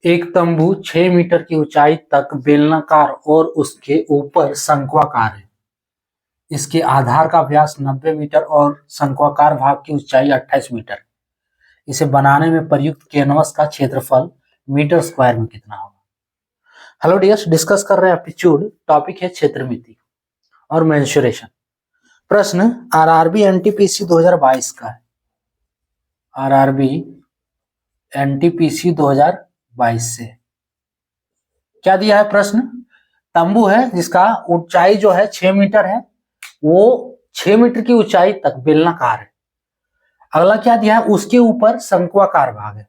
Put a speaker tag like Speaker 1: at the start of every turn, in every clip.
Speaker 1: एक तंबू 6 मीटर की ऊंचाई तक बेलनाकार और उसके ऊपर शंक्वाकार है। इसके आधार का व्यास 90 मीटर और शंक्वाकार भाग की ऊंचाई 28 मीटर। इसे बनाने में प्रयुक्त कैनवस का क्षेत्रफल मीटर स्क्वायर में कितना होगा? हेलो डियर्स, डिस्कस कर रहे हैं एप्टीट्यूड। टॉपिक है क्षेत्रमिति और मेंसुरेशन। प्रश्न आरआरबी एनटीपीसी 2022 का है। आरआरबी एनटीपीसी 2022 से क्या दिया है प्रश्न? तंबू है जिसका ऊंचाई जो है 6 मीटर है, वो 6 मीटर की ऊंचाई तक बेलनाकार है। अगला क्या दिया है? उसके ऊपर शंक्वाकार भाग है।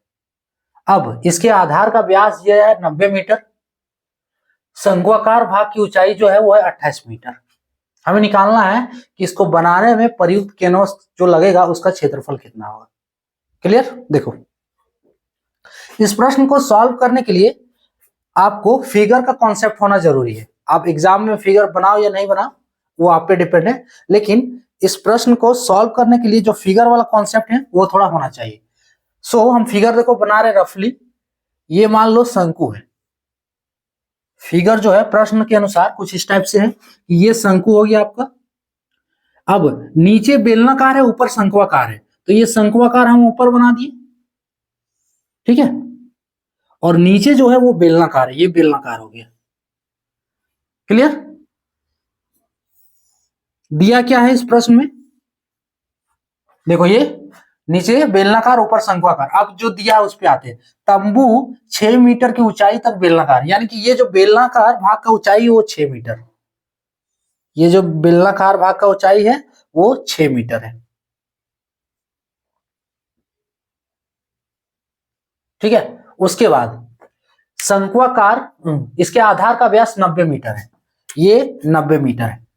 Speaker 1: अब इसके आधार का व्यास यह है 90 मीटर, शंक्वाकार भाग की ऊंचाई जो है वो है 28 मीटर। हमें निकालना है कि इसको बनाने में प्रयुक्त कैनवस जो लगेगा उसका क्षेत्रफल कितना होगा। क्लियर? देखो, इस प्रश्न को सॉल्व करने के लिए आपको फिगर का कॉन्सेप्ट होना जरूरी है। आप एग्जाम में फिगर बनाओ या नहीं बनाओ वो आप पे डिपेंड है, लेकिन इस प्रश्न को सॉल्व करने के लिए जो फिगर वाला कॉन्सेप्ट है वो थोड़ा होना चाहिए। सो हम फिगर देखो बना रहे रफली। ये मान लो शंकु है। फिगर जो है प्रश्न के अनुसार कुछ इस टाइप से है कि ये शंकु हो गया आपका। अब नीचे बेलनाकार है, ऊपर शंक्वाकार है, तो ये शंक्वाकार हम ऊपर बना दिए, ठीक है। और नीचे जो है वो बेलनाकार है, ये बेलनाकार हो गया। क्लियर? दिया क्या है इस प्रश्न में? देखो, ये नीचे बेलनाकार ऊपर शंक्वाकार। अब जो दिया है उस पे आते हैं। तंबू 6 मीटर की ऊंचाई तक बेलनाकार, यानी कि ये जो बेलनाकार भाग का ऊंचाई है वो 6 मीटर। ये जो बेलनाकार भाग का ऊंचाई है वो 6 मीटर है, ठीक है। उसके बाद शंक्वाकार, इसके आधार का व्यास 90 मीटर है, ये 90 मीटर है।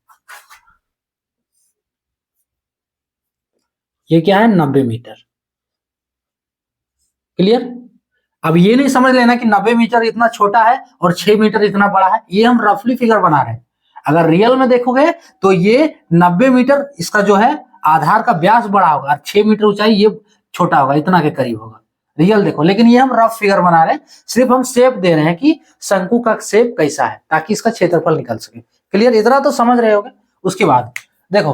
Speaker 1: ये क्या है? 90 मीटर। क्लियर? अब ये नहीं समझ लेना कि 90 मीटर इतना छोटा है और 6 मीटर इतना बड़ा है। ये हम रफली फिगर बना रहे हैं। अगर रियल में देखोगे तो ये 90 मीटर इसका जो है आधार का व्यास बड़ा होगा और 6 मीटर ऊंचाई ये छोटा होगा, इतना के करीब होगा। रियल देखो, लेकिन ये हम रफ फिगर बना रहे हैं। सिर्फ हम शेप दे रहे हैं कि शंकु का शेप कैसा है, ताकि इसका क्षेत्रफल निकल सके। क्लियर? इतना तो समझ रहे होगे। उसके बाद देखो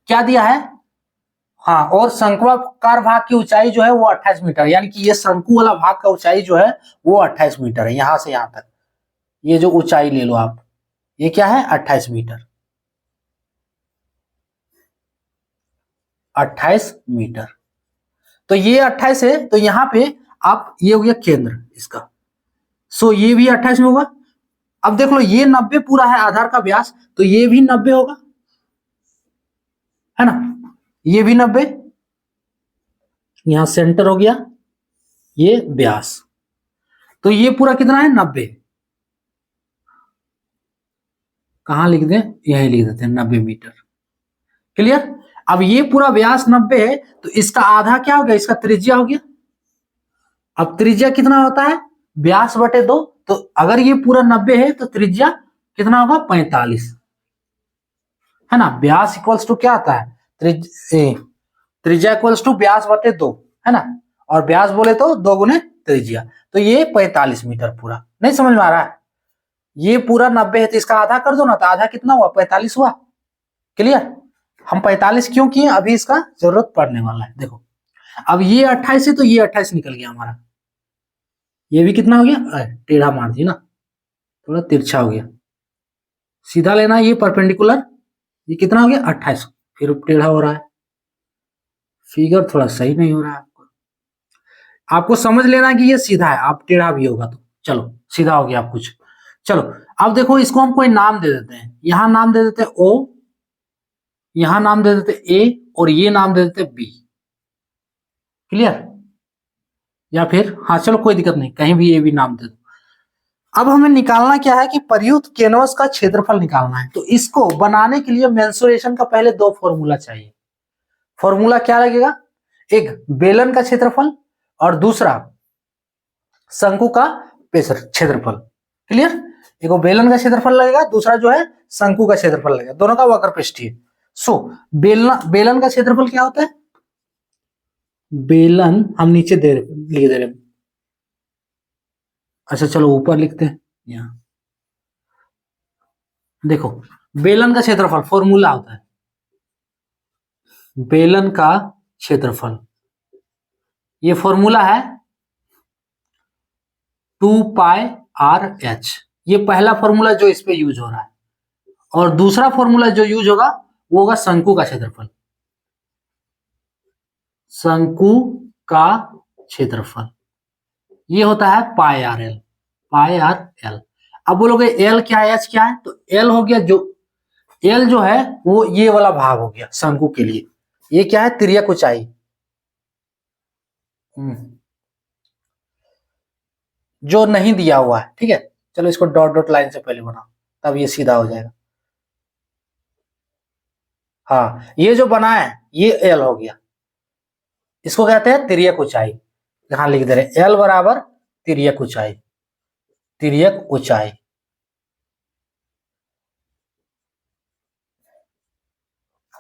Speaker 1: क्या दिया है। हाँ, और शंक्वाकार भाग की ऊंचाई जो है वो 28 मीटर, यानी कि ये शंकु वाला भाग का ऊंचाई जो है वो 28 मीटर है। यहां से यहां तक ये जो ऊंचाई ले लो आप, ये क्या है? 28 मीटर। 28 मीटर। तो ये 28 है, तो यहाँ पे आप ये हो गया केंद्र इसका। सो ये भी 28 में होगा। अब देख लो, ये 90 पूरा है आधार का व्यास, तो ये भी 90 होगा, है ना। ये भी 90, यहां सेंटर हो गया, ये व्यास। तो ये पूरा कितना है? 90। कहां लिख दें? यही लिख देते हैं 90 मीटर। क्लियर? अब ये पूरा व्यास 90 है, तो इसका आधा क्या हो गया? इसका त्रिज्या हो गया। अब त्रिज्या कितना होता है? व्यास बटे 2। तो अगर ये पूरा 90 है तो त्रिज्या कितना होगा? 45, है ना। व्यास इक्वल्स टू क्या आता है? त्रिज्या इक्वल्स टू व्यास बटे 2, है ना। और व्यास बोले तो 2 गुने त्रिज्या, तो ये 45 मीटर पूरा। नहीं समझ में आ रहा है? ये पूरा 90 है तो इसका आधा कर दो ना, तो आधा कितना हुआ? 45 हुआ। क्लियर? हम 45 क्यों किए? अभी इसका जरूरत पड़ने वाला है। देखो, अब ये 28 है तो ये 28 निकल गया हमारा। ये भी कितना हो गया? टेढ़ा मार दिया ना, थोड़ा तिरछा हो गया। सीधा लेना, ये परपेंडिकुलर, ये कितना हो गया? 28। फिर टेढ़ा हो रहा है, फिगर थोड़ा सही नहीं हो रहा है। आपको समझ लेना कि ये सीधा है, आप टेढ़ा भी होगा तो चलो सीधा हो गया आप कुछ। चलो, अब देखो इसको हम कोई नाम दे देते हैं। यहां नाम दे देते हैं ओ, यहां नाम दे देते हैं ए, और ये नाम दे देते हैं बी। क्लियर? या फिर हाँ चलो कोई दिक्कत नहीं, कहीं भी ए भी नाम दे दो। अब हमें निकालना क्या है कि प्रयुक्त कैनवस का क्षेत्रफल निकालना है। तो इसको बनाने के लिए मेंसुरेशन का पहले 2 फॉर्मूला चाहिए। फॉर्मूला क्या लगेगा? एक बेलन का क्षेत्रफल और दूसरा शंकु का क्षेत्रफल। क्लियर? एक बेलन का क्षेत्रफल लगेगा, दूसरा जो है शंकु का क्षेत्रफल लगेगा, दोनों का वक्र पृष्ठीय। सो बेलन का क्षेत्रफल क्या होता है? बेलन हम नीचे लिख दे रहे हैं, अच्छा चलो ऊपर लिखते हैं। यहाँ देखो, बेलन का क्षेत्रफल फॉर्मूला होता है, बेलन का क्षेत्रफल, ये फॉर्मूला है 2πr/h। ये पहला फॉर्मूला जो इस पे यूज हो रहा है, और दूसरा फॉर्मूला जो यूज होगा वो होगा शंकु का क्षेत्रफल, शंकु का क्षेत्रफल, ये होता है πr/l, πr/l। अब बोलोगे एल क्या है, एच क्या है, तो एल हो गया जो, एल जो है वो ये वाला भाग हो गया शंकु के लिए, ये क्या है, तिर्यक ऊंचाई, जो नहीं दिया हुआ है। ठीक है, चलो इसको डॉट डॉट लाइन से पहले बनाओ, तब ये सीधा हो जाएगा। हाँ, ये जो बना है ये एल हो गया, इसको कहते हैं तिर्यक ऊंचाई। यहां लिख दे रहे एल बराबर तिर्यक ऊंचाई, तिर्यक ऊंचाई।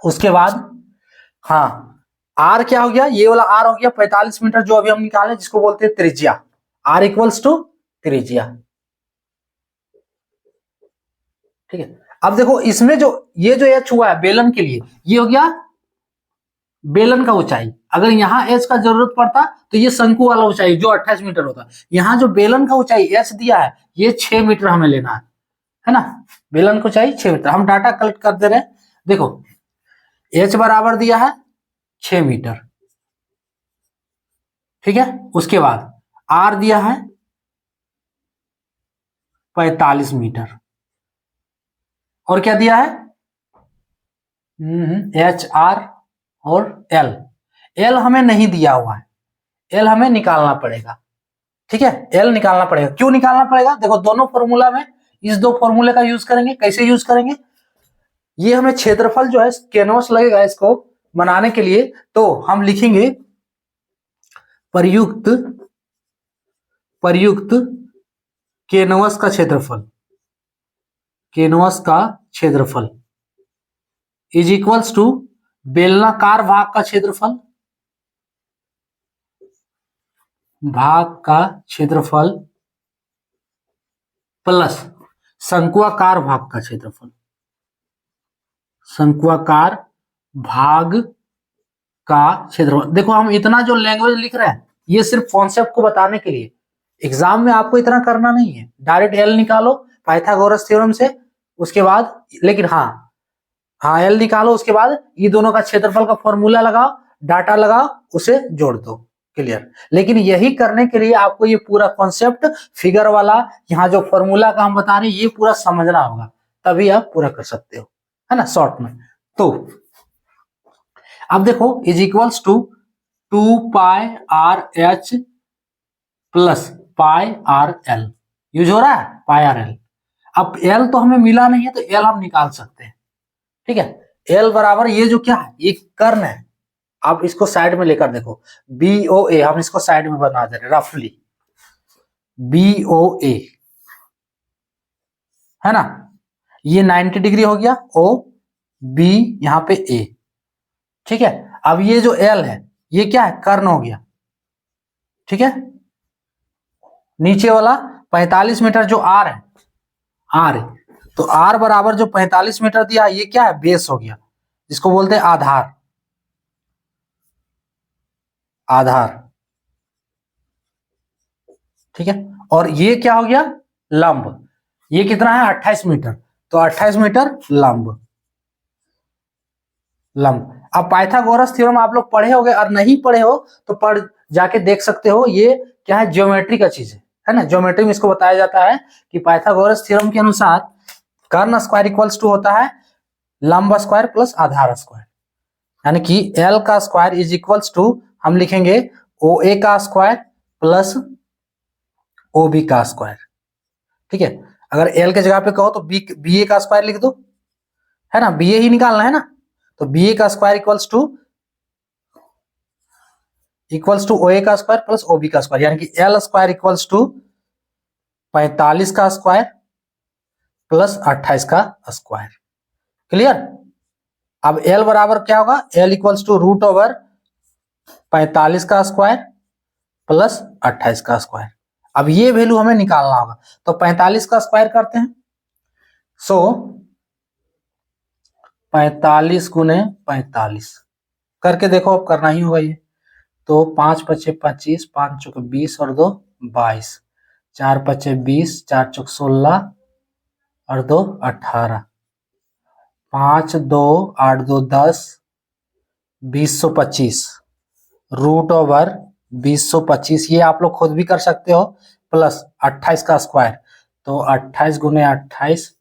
Speaker 1: उसके बाद हाँ, आर क्या हो गया, ये वाला आर हो गया 45 मीटर, जो अभी हम निकाले जिसको बोलते हैं त्रिज्या, आर इक्वल्स टू त्रिज्या। ठीक है, अब देखो इसमें जो ये जो एच हुआ है बेलन के लिए, ये हो गया बेलन का ऊंचाई। अगर यहाँ एच का जरूरत पड़ता तो ये शंकु वाला ऊंचाई जो 28 मीटर होता, यहाँ जो बेलन का ऊंचाई एच दिया है ये 6 मीटर हमें लेना है ना, बेलन का ऊंचाई 6 मीटर। हम डाटा कलेक्ट कर दे रहे हैं, देखो एच बराबर दिया है 6 मीटर, ठीक है। उसके बाद आर दिया है 45 मीटर, और क्या दिया है एच आर, और एल, एल हमें नहीं दिया हुआ है, एल हमें निकालना पड़ेगा। ठीक है, एल निकालना पड़ेगा। क्यों निकालना पड़ेगा, देखो दोनों फॉर्मूला में इस दो फॉर्मूले का यूज करेंगे। कैसे यूज करेंगे, ये हमें क्षेत्रफल जो है कैनवस लगेगा इसको बनाने के लिए, तो हम लिखेंगे प्रयुक्त, प्रयुक्त कैनवस का क्षेत्रफल, कैनवस का क्षेत्रफल इज इक्वल्स टू बेलनाकार भाग का क्षेत्रफल, भाग का क्षेत्रफल प्लस शंक्वाकार भाग का क्षेत्रफल, शंक्वाकार भाग का क्षेत्रफल। देखो हम इतना जो लैंग्वेज लिख रहे हैं ये सिर्फ कॉन्सेप्ट को बताने के लिए, एग्जाम में आपको इतना करना नहीं है। डायरेक्ट एल निकालो पाइथागोरस थ्योरम से, उसके बाद लेकिन हाँ एल निकालो, उसके बाद ये दोनों का क्षेत्रफल का फॉर्मूला लगाओ, डाटा लगाओ, उसे जोड़ दो, क्लियर। लेकिन यही करने के लिए आपको ये पूरा कॉन्सेप्ट फिगर वाला, यहाँ जो फॉर्मूला का हम बता रहे हैं ये पूरा समझना होगा, तभी आप पूरा कर सकते हो, है ना, शॉर्ट में। तो अब देखो is equals to 2πr/h plus πr/l use हो रहा है, πr/l। अब एल तो हमें मिला नहीं है तो एल हम निकाल सकते हैं। ठीक है, एल बराबर ये जो क्या है, ये कर्ण है, आप इसको साइड में लेकर देखो, BOA, हम इसको साइड में बना दे रहे रफली, BOA है ना, ये 90 डिग्री हो गया, O B यहां पे A। ठीक है, अब ये जो L है ये क्या है, कर्ण हो गया। ठीक है, नीचे वाला 45 मीटर जो R है, R है, तो R बराबर जो 45 मीटर दिया ये क्या है, बेस हो गया, जिसको बोलते हैं आधार, आधार। ठीक है, और ये क्या हो गया, लंब, ये कितना है 28 मीटर, तो 28 मीटर लंब, लंब। अब पाइथागोरस थ्योरम आप लोग पढ़े होगे, और नहीं पढ़े हो तो पढ़ जाके देख सकते हो, ये क्या है, ज्योमेट्री का चीज है ना। ज्योमेट्री में इसको बताया जाता है कि पाइथागोरस थ्योरम के अनुसार कर्ण स्क्वायर इक्वल्स टू होता है लंब स्क्वायर प्लस आधार स्क्वायर, यानी कि एल का स्क्वायर इज इक्वल्स टू हम लिखेंगे OA का स्क्वायर प्लस OB का स्क्वायर। ठीक है, अगर एल के जगह पे कहो तो BA का स्क्वायर लिख दो, है ना, BA ही निकालना है ना, तो BA का स्क्वायर इक्वल्स टू OA का स्क्वायर प्लस OB का स्क्वायर, यानी कि L स्क्वायर इक्वल्स टू 45 का स्क्वायर प्लस 28 का स्क्वायर, क्लियर। अब L बराबर क्या होगा, L equals to root over 45 का स्क्वायर प्लस 28 का स्क्वायर। अब ये वैल्यू हमें निकालना होगा, तो 45 का स्क्वायर करते हैं। सो 45 गुने 45 करके देखो, अब करना ही होगा ये। तो 5 पचे 25, 5 चौके 20 और 2 22, 4 पचे 20, 4 चौक 16 और 2 18, 5 2 8 2 10, 2025 रूट ओवर 2025, ये आप लोग खुद भी कर सकते हो, प्लस 28 का स्क्वायर। तो 28 गुने 28,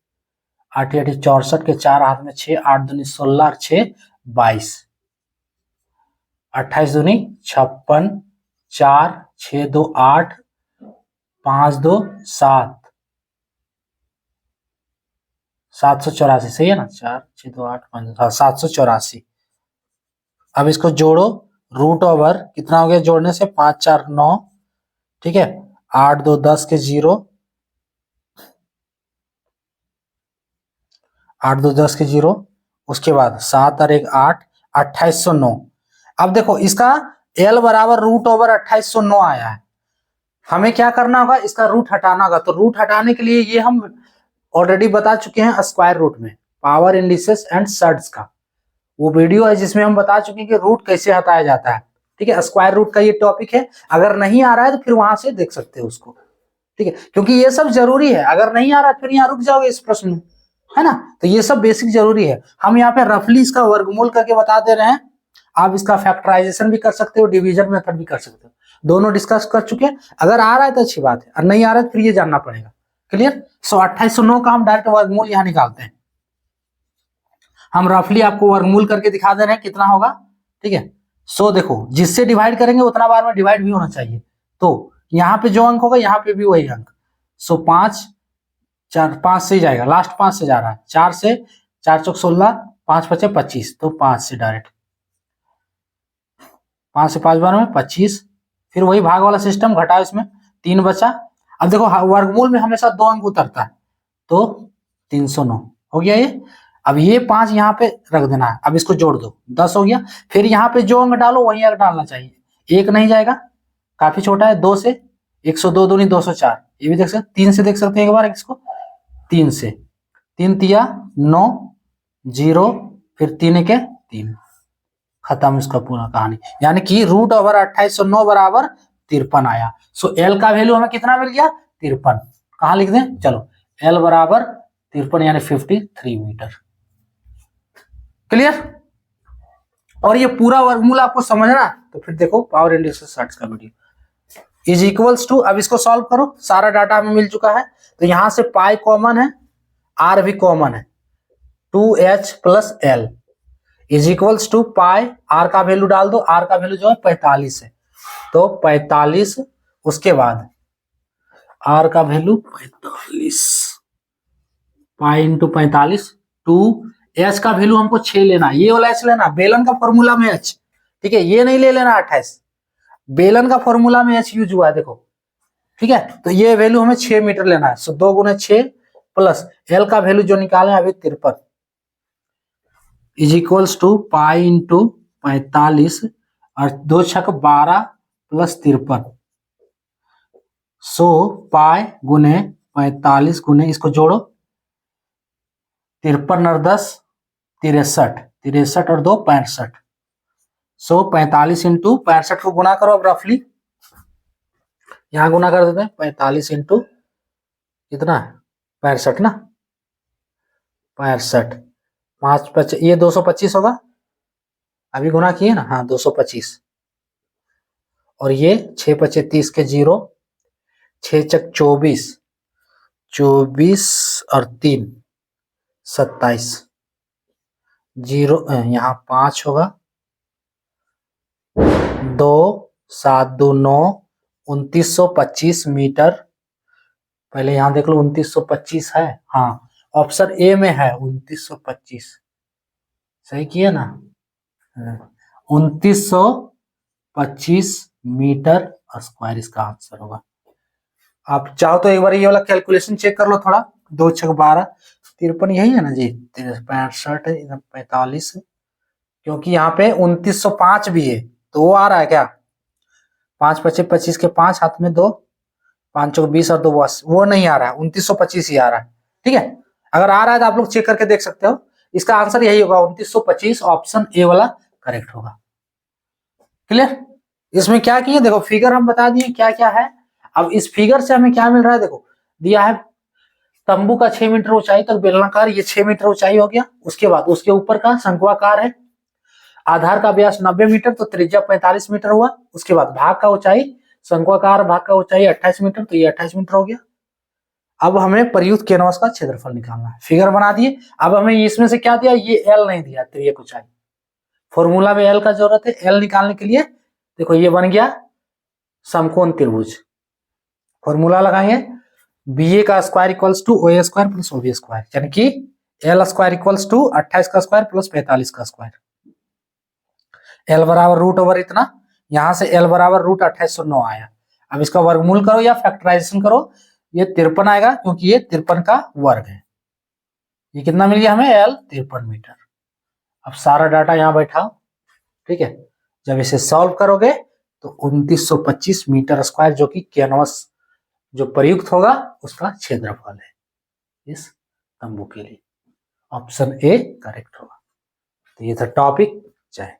Speaker 1: 8 8 64 के 4 हाथ में 6, 8 दूनी 16 और 6 22, 28 दूनी 56, 4 6 2 8, 5 2 7, 784, सही है ना, 4 6 2 8 5 784। अब इसको जोड़ो, रूट ओवर कितना हो गया जोड़ने से, 5 4 9, ठीक है, 8 2 10 के 0, 8 2 10 के 0, उसके बाद 7 और 1 8, 2809। अब देखो इसका L बराबर रूट ओवर 2809 आया है, हमें क्या करना होगा, इसका रूट हटाना होगा। तो रूट हटाने के लिए ये हम ऑलरेडी बता चुके हैं स्क्वायर रूट में, पावर इंडिसेस एंड सर्ड्स का वो वीडियो है जिसमें हम बता चुके हैं कि रूट कैसे हटाया जाता है। ठीक है, स्क्वायर रूट का ये टॉपिक है, अगर नहीं आ रहा है तो फिर वहां से देख सकते हो उसको। ठीक है, क्योंकि ये सब जरूरी है, अगर नहीं आ रहा फिर यहाँ रुक जाओगे इस प्रश्न में, है ना। तो ये सब बेसिक जरूरी है। हम यहाँ पे रफली इसका वर्गमूल करके बता दे रहे हैं, आप इसका फैक्टराइजेशन भी कर सकते हो, डिवीजन मेथड भी कर सकते हो, दोनों डिस्कस कर चुके हैं। अगर आ रहा है तो अच्छी बात है, और नहीं आ रहा है तो फिर ये जानना पड़ेगा। क्लियर। सो 2809 का हम डायरेक्ट वर्गमूल यहाँ निकालते हैं, हम रफली आपको वर्गमूल करके दिखा दे रहे हैं कितना होगा। ठीक है, सो देखो जिससे डिवाइड करेंगे उतना बार में डिवाइड भी होना चाहिए, तो यहाँ पे जो अंक होगा यहाँ पे भी वही अंक। सो 5 4 5 से ही जाएगा, लास्ट 5 से जा रहा है, 4 से 4 चौक 16, 5 पचे 25, तो 5 से डायरेक्ट, 5 से 5 बार में 25, फिर वही भाग वाला सिस्टम, घटाओ इसमें 3 बचा। अब देखो वर्गमूल में हमेशा 2 अंक उतरता है, तो 309 हो गया ये। अब ये 5 यहाँ पे रख देना है, अब इसको जोड़ दो, 10 हो गया। फिर यहाँ पे जो अंक डालो वही अंक डालना चाहिए, एक नहीं जाएगा, काफी छोटा है। 2 से 102 दूनी 204, ये भी देख सकते, 3 से देख सकते हैं एक बार इसको, 3 से, 3 तिया 9 0, फिर 3 के 3, खत्म इसका पूरा कहानी। यानी कि रूट ओवर 2809 बराबर 53 आया। सो एल का वैल्यू हमें कितना मिल गया, 53। कहां लिख दें, चलो एल बराबर 53 यानी 53 मीटर। क्लियर। और ये पूरा वर्गमूल आपको समझना, तो फिर देखो पावर इंडिसेस सर्ट्स का वीडियो इज इक्वल्स टू, अब इसको सॉल्व करो, सारा डाटा हमें मिल चुका है। तो यहां से पाई कॉमन है, आर भी कॉमन है, 2h plus L is equals to pi, R का वैल्यू डाल दो, आर का वैल्यू जो है 45 है, तो 45, उसके बाद आर का वैल्यू 45, पाई इंटू 45, 2 एच का वैल्यू हमको 6 लेना, ये वाला एच लेना, बेलन का फॉर्मूला में एच, ठीक है, ये नहीं ले लेना 28, बेलन का फॉर्मूला में एच यूज हुआ है देखो। ठीक है, तो ये वैल्यू हमें 6 मीटर लेना है। सो 2 गुना 6 प्लस एल का वैल्यू जो निकाले अभी 53 is equals to pi into 45 और 2 छक 12 प्लस 53, सो पाई गुने 45 गुने, इसको जोड़ो, 53 और 10 63, 63 और 2 65, सो 45 इंटू 65 को गुना करो, अब रफली यहां गुना कर देते हैं, 45 इंटू कितना 65 ना, 65, 5 5 ये 225 होगा, अभी गुना किए ना, हाँ 225, और ये 6 पचे 30 के 0, 6 चक 24, 24 और 3 27, 0 यहाँ 5 होगा, 2 7 2 9, 2925 मीटर। पहले यहां देख लो 2925 है, हाँ ऑप्शन ए में है 2925, सही किया ना, 2925 मीटर स्क्वायर इसका आंसर होगा। आप चाहो तो एक बार ये वाला कैलकुलेशन चेक कर लो थोड़ा, 2 छक 12, 53 यही है ना जी, 65 है, इधर 45 है, क्योंकि यहाँ पे 2905 भी है, तो वो आ रहा है क्या, 5 पचे 25 के 5 हाथ में 2, 5 चौक 20 और 2 80, वो नहीं आ रहा है, 2925 ही आ रहा है। ठीक है, अगर आ रहा है तो आप लोग चेक करके देख सकते हो। इसका आंसर यही होगा 2925, ऑप्शन ए वाला करेक्ट होगा। क्लियर? इसमें क्या किए देखो, फिगर हम बता दिए क्या क्या है। अब इस फिगर से हमें क्या मिल रहा है, देखो दिया है तंबू का 6 मीटर ऊंचाई तक बेलनाकार, ये 6 मीटर ऊंचाई हो गया। उसके बाद उसके ऊपर का शंक्वाकार है, आधार का व्यास 90 मीटर तो त्रिज्या 45 मीटर हुआ। उसके बाद भाग का ऊंचाई, शंक्वाकार भाग का ऊंचाई 28 मीटर तो ये 28 मीटर हो गया। अब हमें प्रयुक्त कैनवास का क्षेत्रफल निकालना है, फिगर बना दिए। अब हमें इसमें से क्या दिया, ये एल नहीं दिया, त्रिज्या ऊंचाई, फॉर्मूला में एल का जरूरत है। एल निकालने के लिए देखो ये बन गया समकोण त्रिभुज, फॉर्मूला लगाएंगे बी ए का square equals to O A square plus O B square, यानी कि एल स्क्वायर इक्वल्स टू 28 का स्क्वायर प्लस 45 का स्क्वायर। एल बराबर रूट ओवर इतना, यहां से एल बराबर रूट 2809 आया। अब इसका वर्गमूल करो या फैक्टराइजेशन करो, ये 53 आएगा क्योंकि ये 53 का वर्ग है। ये कितना मिल गया हमें, एल 53 मीटर। अब सारा डाटा यहाँ बैठाओ, ठीक है। जब इसे सॉल्व करोगे तो 2925 मीटर स्क्वायर, जो कि कैनवास जो प्रयुक्त होगा उसका क्षेत्रफल है इस तंबू के लिए। ऑप्शन ए करेक्ट होगा। तो ये था टॉपिक। जय